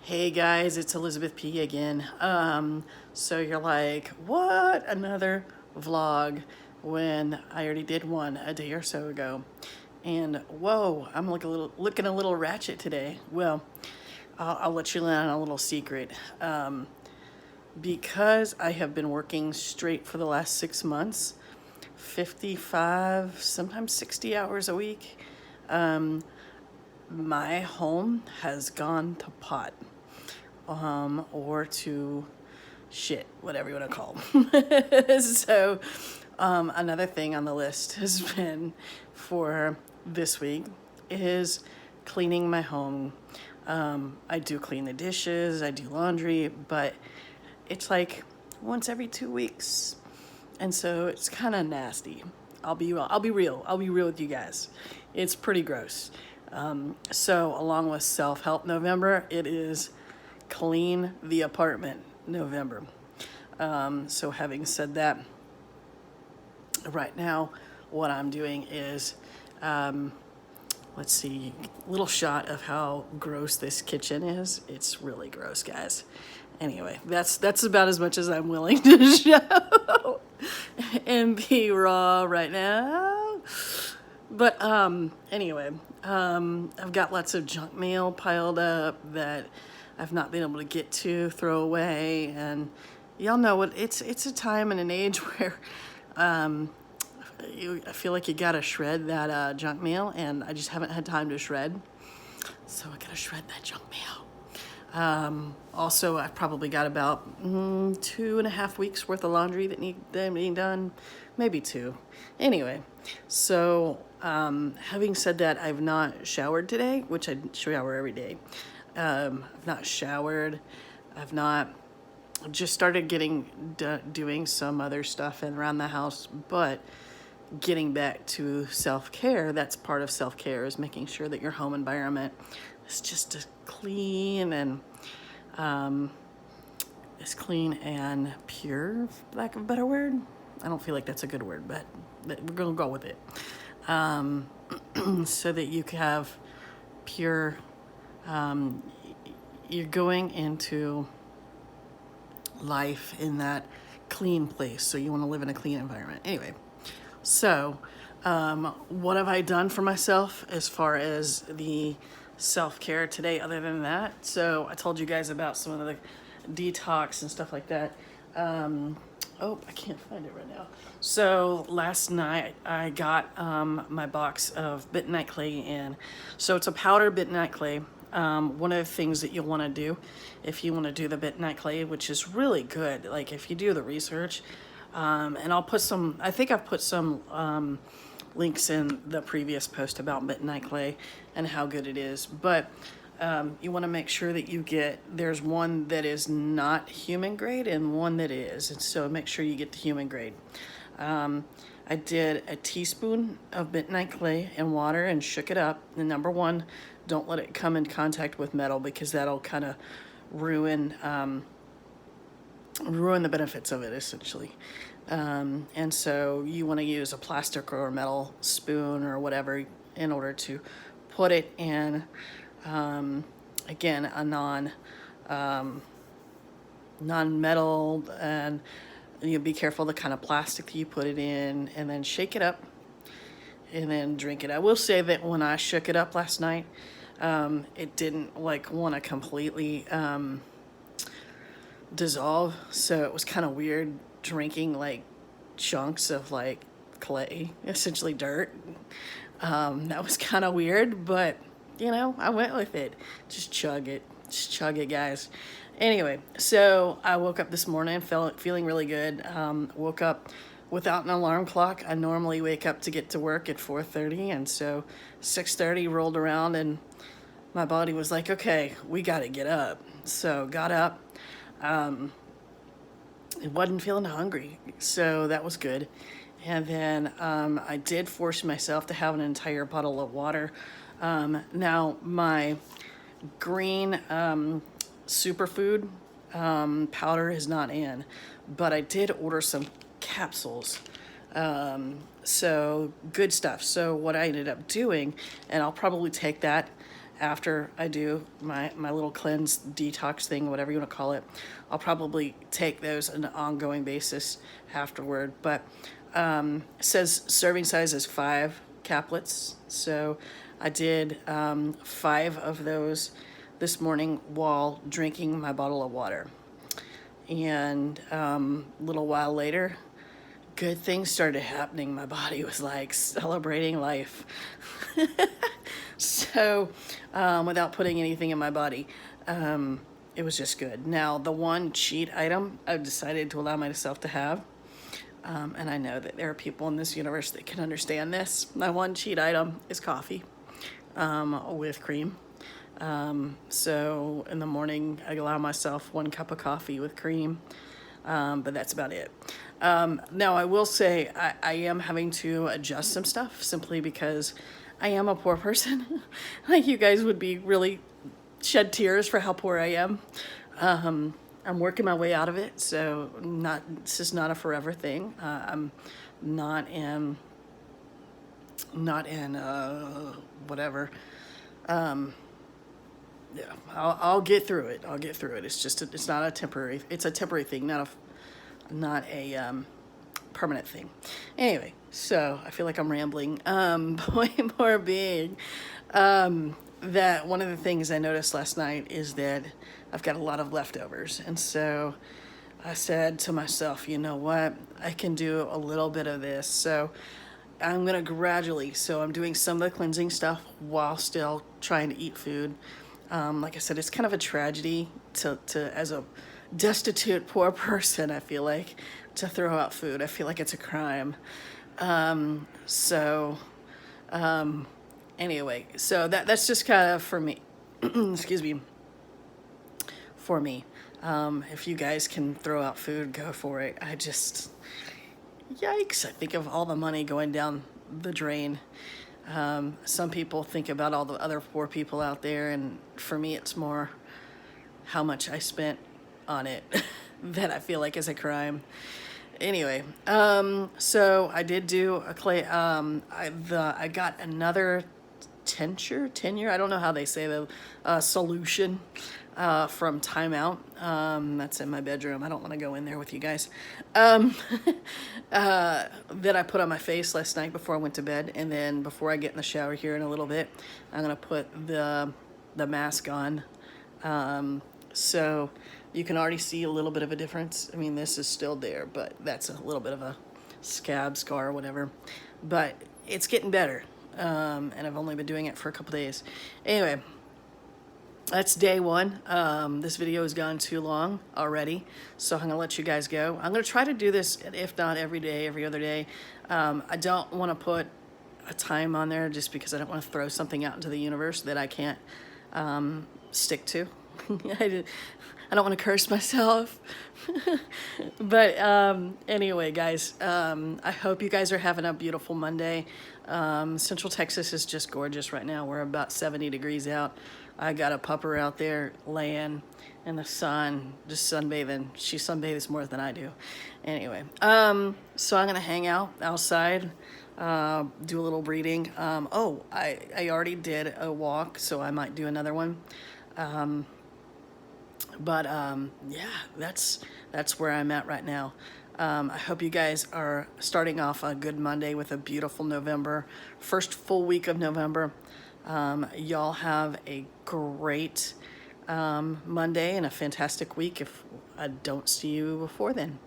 Hey guys, it's Elizabeth P again. So you're like, what? Another vlog when I already did one a day or so ago. And whoa, I'm looking a little ratchet today. Well, I'll let you in on a little secret. Because I have been working straight for the last 6 months, 55, sometimes 60 hours a week, my home has gone to pot. Or to shit, whatever you want to call them. So, another thing on the list has been for this week is cleaning my home. I do clean the dishes, I do laundry, but it's like once every 2 weeks. And so it's kind of nasty. I'll be real with you guys. It's pretty gross. So along with self-help November, it is clean the apartment November. So having said that, right now what I'm doing is, let's see, little shot of how gross this kitchen is. It's really gross, guys. Anyway, that's about as much as I'm willing to show and be raw right now. But anyway, I've got lots of junk mail piled up that I've not been able to get to, throw away, and y'all know what it's a time and an age where I feel like you gotta shred that junk mail, and I just haven't had time to shred, so I gotta shred that junk mail. Also, I've probably got about 2.5 weeks worth of laundry that need being done, maybe 2. Anyway, so having said that, I've not showered today, which I shower every day. I've not showered. I've not just started doing some other stuff around the house, but getting back to self-care. That's part of self-care, is making sure that your home environment is just as clean and pure, for lack of a better word. I don't feel like that's a good word, but we're gonna go with it. So that you can have pure, you're going into life in that clean place. So you want to live in a clean environment. Anyway, so what have I done for myself as far as the self-care today other than that? So I told you guys about some of the detox and stuff like that. Oh, I can't find it right now. So last night I got my box of bentonite clay in. So it's a powder bentonite clay. One of the things that you'll want to do if you want to do the bentonite clay, which is really good, like if you do the research, and I'll put some, I think I've put some links in the previous post about bentonite clay and how good it is, but you want to make sure that there's one that is not human grade and one that is, and so make sure you get the human grade. I did a teaspoon of bentonite clay and water and shook it up. And number one, don't let it come in contact with metal, because that'll kind of ruin the benefits of it, essentially. And so you want to use a plastic or a metal spoon or whatever in order to put it in, again, a non-metal, and you be careful the kind of plastic that you put it in, and then shake it up and then drink it. I will say that when I shook it up last night, it didn't want to completely dissolve, so it was kind of weird drinking like chunks of like clay, essentially dirt. That was kind of weird, but I went with it. Just chug it, guys. Anyway, so I woke up this morning feeling really good. Woke up without an alarm clock. I normally wake up to get to work at 4:30, and so 6:30 rolled around and my body was like, okay, we got to get up. So got up. It wasn't feeling hungry, so that was good. And then I did force myself to have an entire bottle of water. Now my green superfood powder is not in, but I did order some capsules. So good stuff. So what I ended up doing, and I'll probably take that after I do my little cleanse detox thing, whatever you want to call it. I'll probably take those on an ongoing basis afterward. But it says serving size is 5 caplets. So I did 5 of those this morning while drinking my bottle of water. And a little while later, good things started happening. My body was like celebrating life. So, without putting anything in my body, it was just good. Now, the one cheat item I've decided to allow myself to have, and I know that there are people in this universe that can understand this. My one cheat item is coffee with cream. So in the morning, I allow myself 1 cup of coffee with cream, but that's about it. Now, I will say I am having to adjust some stuff simply because I am a poor person. Like, you guys would be really shed tears for how poor I am. I'm working my way out of it, so this is not a forever thing. I'm not in whatever. Yeah, I'll get through it. I'll get through it. It's not a temporary. It's a temporary thing, not a permanent thing. Anyway, so I feel like I'm rambling. Point more being, that one of the things I noticed last night is that I've got a lot of leftovers, and so I said to myself, you know what? I can do a little bit of this. So I'm gonna gradually. So I'm doing some of the cleansing stuff while still trying to eat food. Like I said, it's kind of a tragedy to as a destitute poor person, I feel like, to throw out food. I feel like it's a crime. So anyway, so that's just kind of for me. Excuse me. For me, if you guys can throw out food, go for it. Yikes! I think of all the money going down the drain. Some people think about all the other poor people out there, and for me, it's more how much I spent on it that I feel like is a crime. Anyway, so I did do a clay. I got another tenure. I don't know how they say the solution from Time Out. That's in my bedroom. I don't want to go in there with you guys. That I put on my face last night before I went to bed, and then before I get in the shower here in a little bit, I'm gonna put the mask on. So you can already see a little bit of a difference. I mean, this is still there, but that's a little bit of a scab, scar, or whatever. But it's getting better, and I've only been doing it for a couple days. Anyway, that's day 1. This video has gone too long already, so I'm gonna let you guys go. I'm gonna try to do this, if not every day, every other day. I don't want to put a time on there just because I don't want to throw something out into the universe that I can't stick to. I don't want to curse myself. But anyway, guys, I hope you guys are having a beautiful Monday. Central Texas is just gorgeous right now. We're about 70 degrees out. I got a pupper out there laying in the sun, just sunbathing. She sunbathes more than I do. Anyway, so I'm going to hang out outside, do a little breathing. I already did a walk, so I might do another one. Yeah, that's where I'm at right now. I hope you guys are starting off a good Monday with a beautiful November, first full week of November. Y'all have a great Monday and a fantastic week if I don't see you before then.